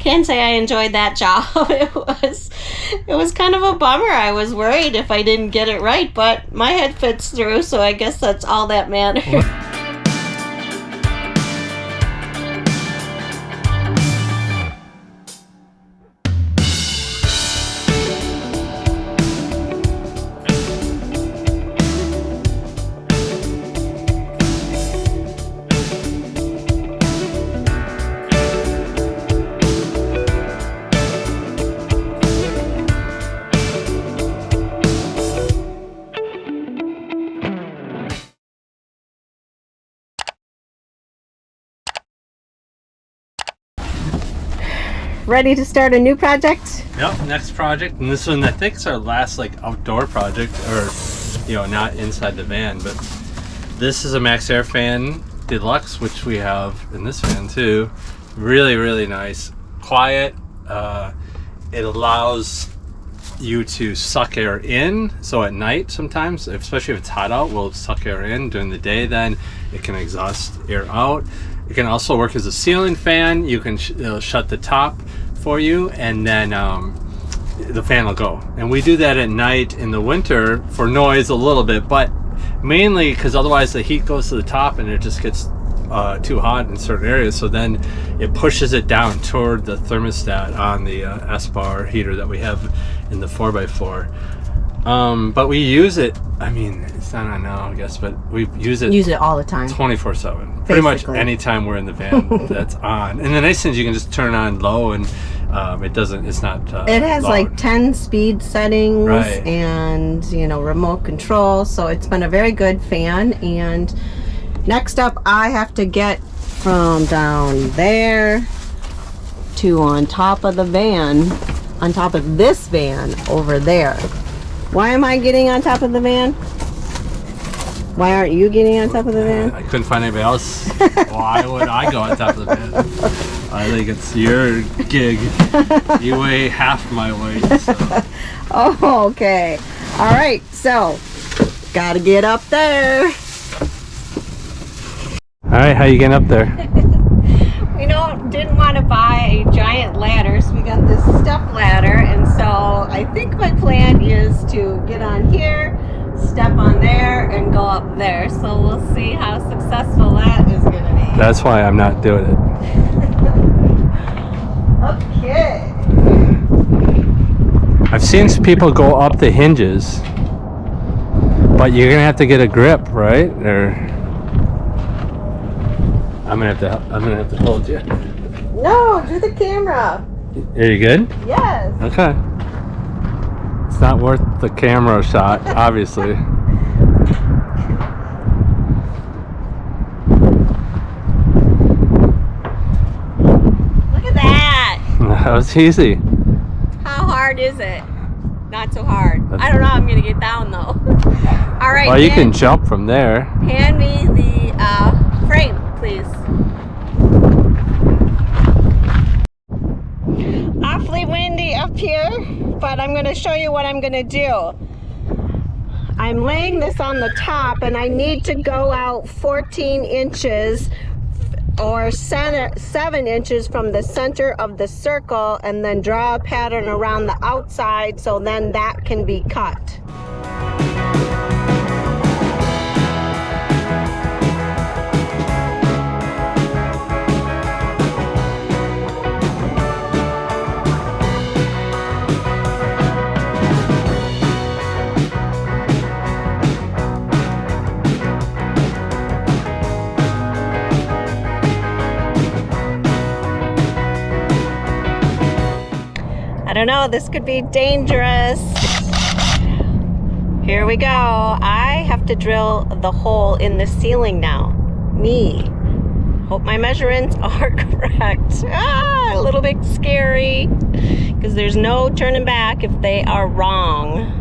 Can't say I enjoyed that job. It was kind of a bummer. I was worried if I didn't get it right, but my head fits through, so I guess that's all that matters. Ready to start a new project? Yep, next project, and this one I think is our last like outdoor project, or you know, not inside the van, but this is a MAXXair Fan Deluxe, which we have in this van too. Really nice, quiet. It allows you to suck air in, so at night sometimes, especially if it's hot out, we'll suck air in. During the day then it can exhaust air out. It can also work as a ceiling fan. You can it'll shut the top for you, and then the fan will go. And we do that at night in the winter for noise a little bit, but mainly because otherwise the heat goes to the top and it just gets too hot in certain areas. So then it pushes it down toward the thermostat on the S-bar heater that we have in the 4x4. But we use it, I mean, it's not on now, I guess, but we use it all the time, 24/7. Pretty much anytime we're in the van, that's on. And the nice thing is you can just turn it on low, and it's not it has loud. like 10 speed settings, right, and you know, remote control, so it's been a very good fan. And next up, I have to get from down there to on top of the van, on top of this van over there. Why am I getting on top of the van? Why aren't you getting on top of the van? I couldn't find anybody else. Why would I go on top of the van? I think it's your gig. You weigh half my weight. So. Oh, okay. All right, so gotta get up there. All right, how you getting up there? We didn't want to buy a giant ladder, so we got this step ladder, and so I think my plan is to get on here, step on there, and go up there. So we'll see how successful that is going to be. That's why I'm not doing it. Okay. I've seen people go up the hinges, but you're gonna have to get a grip, right? Or I'm gonna have to hold you. No, do the camera. Are you good? Yes. Okay. It's not worth the camera shot, obviously. Look at that. That was easy. How hard is it? Not so hard. I don't know how I'm gonna get down though. All right. Well, you can jump from there. Hand me the frame, please. Awfully windy up here, but I'm going to show you what I'm going to do. I'm laying this on the top, and I need to go out 14 inches or 7 inches from the center of the circle, and then draw a pattern around the outside, so then that can be cut. I don't know, this could be dangerous. Here we go. I have to drill the hole in the ceiling now. Me. Hope my measurements are correct. A little bit scary, because there's no turning back if they are wrong.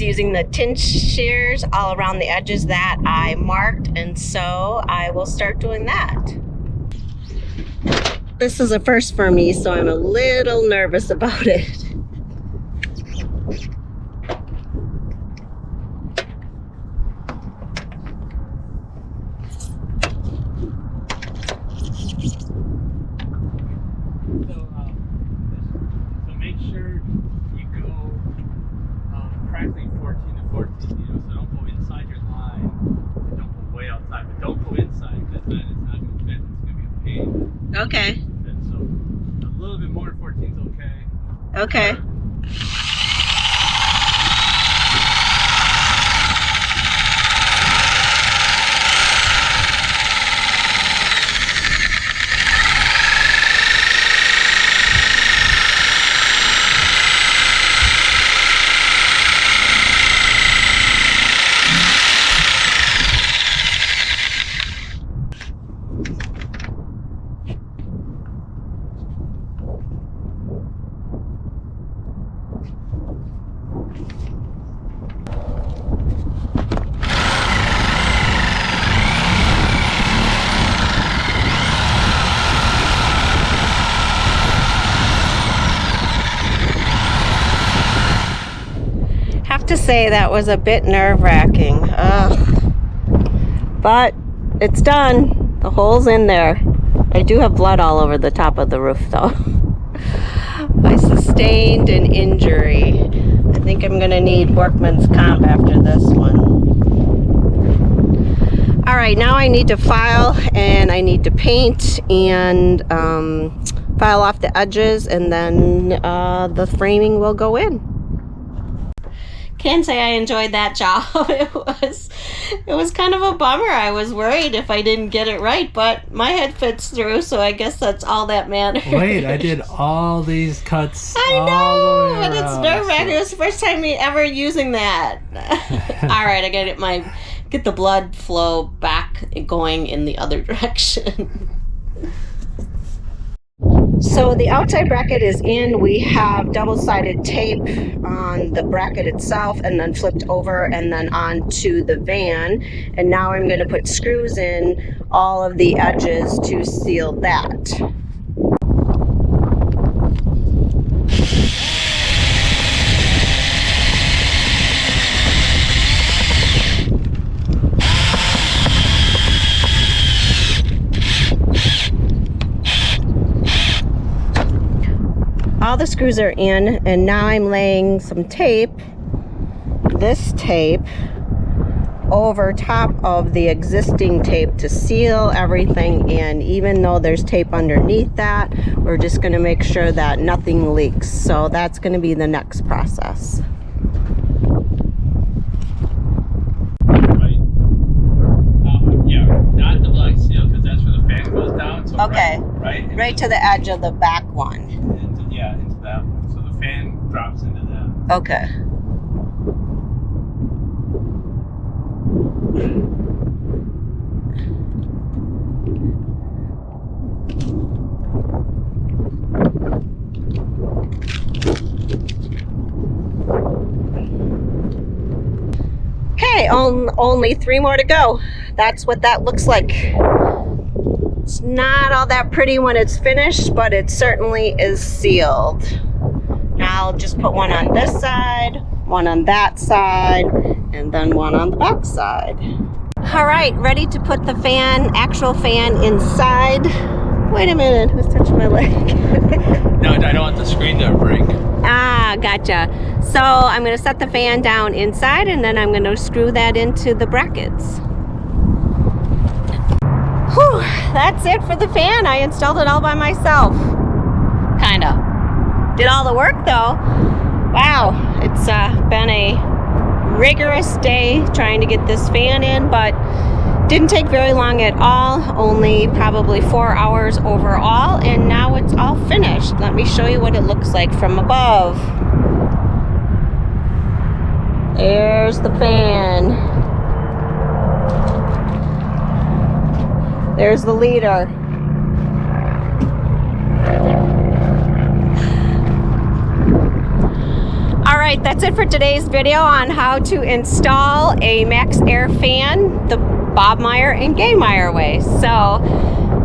using the tinge shears all around the edges that I marked, and so I will start doing that. This is a first for me, so I'm a little nervous about it. So make sure you go practically 14 to 14, you know, so don't go inside your line, and don't go way outside, but don't go inside, because then it's not going to fit, it's going to be a pain. Okay. So a little bit more than 14 is okay. Okay. To say that was a bit nerve-wracking, but it's done. The hole's in there. I do have blood all over the top of the roof though. I sustained an injury. I think I'm gonna need workman's comp after this one. All right, now I need to file and I need to paint and file off the edges, and then the framing will go in. Can't say I enjoyed that job. It was kind of a bummer. I was worried if I didn't get it right, but my head fits through, so I guess that's all that matters. Wait, I did all these cuts. I know, all the way but it's around, nerve-wracking. It was the first time me ever using that. All right, I gotta get the blood flow back going in the other direction. So the outside bracket is in. We have double-sided tape on the bracket itself and then flipped over and then onto the van. And now I'm going to put screws in all of the edges to seal that. All the screws are in, and now I'm laying some tape, this tape, over top of the existing tape to seal everything in. Even though there's tape underneath that, we're just going to make sure that nothing leaks. So that's going to be the next process. Yeah, not the black seal, because that's where the fan goes down. So Okay, right to the edge of the back one. Into that one. So the fan drops into that. Okay. Okay, only 3 more to go. That's what that looks like. It's not all that pretty when it's finished, but it certainly is sealed. Now I'll just put one on this side, one on that side, and then one on the back side. All right, ready to put the actual fan inside. Wait a minute, who's touching my leg? No, I don't want the screen to break. Ah, gotcha. So I'm gonna set the fan down inside, and then I'm gonna screw that into the brackets. Whew, that's it for the fan. I installed it all by myself. Kinda. Did all the work though. Wow, it's been a rigorous day trying to get this fan in, but didn't take very long at all. Only probably 4 hours overall, and now it's all finished. Let me show you what it looks like from above. There's the fan. There's the leader. All right. right, that's it for today's video on how to install a MAXXair fan the Bob Meyer and Gaye Meyer way. So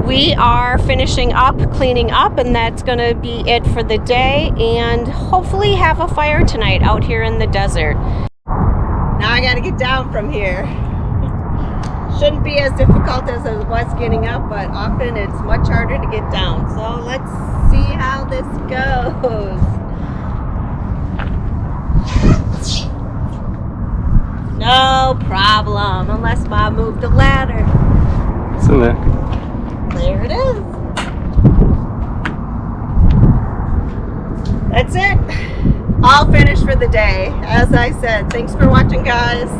we are finishing up, cleaning up, and that's going to be it for the day, and hopefully have a fire tonight out here in the desert. Now I got to get down from here. Shouldn't be as difficult as it was getting up, but often it's much harder to get down. So let's see how this goes. No problem, unless Bob moved the ladder. It's in there. There it is. That's it. All finished for the day. As I said, thanks for watching, guys.